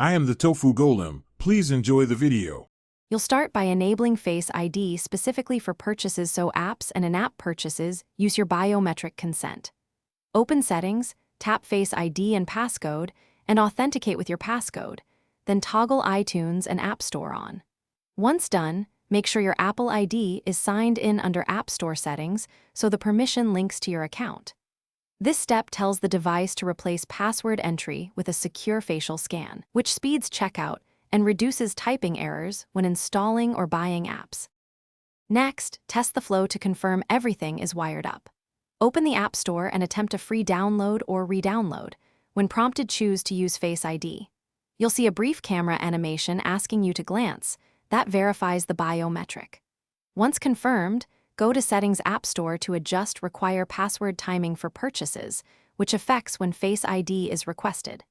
I am the Tofu Golem. Please enjoy the video. You'll start by enabling Face ID specifically for purchases, so apps and in-app purchases use your biometric consent. Open Settings, tap Face ID and passcode, and authenticate with your passcode. Then toggle iTunes and App Store on. Once done, make sure your Apple ID is signed in under App Store settings so the permission links to your account. This step tells the device to replace password entry with a secure facial scan, which speeds checkout and reduces typing errors when installing or buying apps. Next, test the flow to confirm everything is wired up. Open the App Store and attempt a free download or re-download. When prompted, choose to use Face ID. You'll see a brief camera animation asking you to glance. That verifies the biometric. Once confirmed, go to Settings App Store to adjust Require Password Timing for purchases, which affects when Face ID is requested.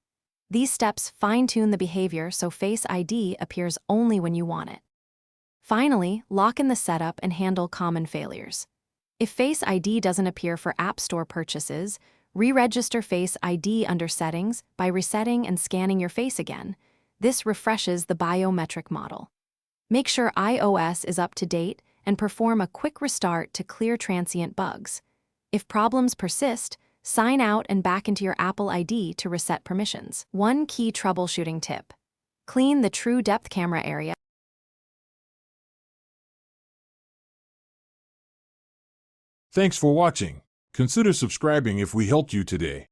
These steps fine-tune the behavior so Face ID appears only when you want it. Finally, lock in the setup and handle common failures. If Face ID doesn't appear for App Store purchases, re-register Face ID under Settings by resetting and scanning your face again. This refreshes the biometric model. Make sure iOS is up to date and perform a quick restart to clear transient bugs. If problems persist, sign out and back into your Apple ID to reset permissions. One key troubleshooting tip: clean the true depth camera area. Thanks for watching. Consider subscribing if we helped you today.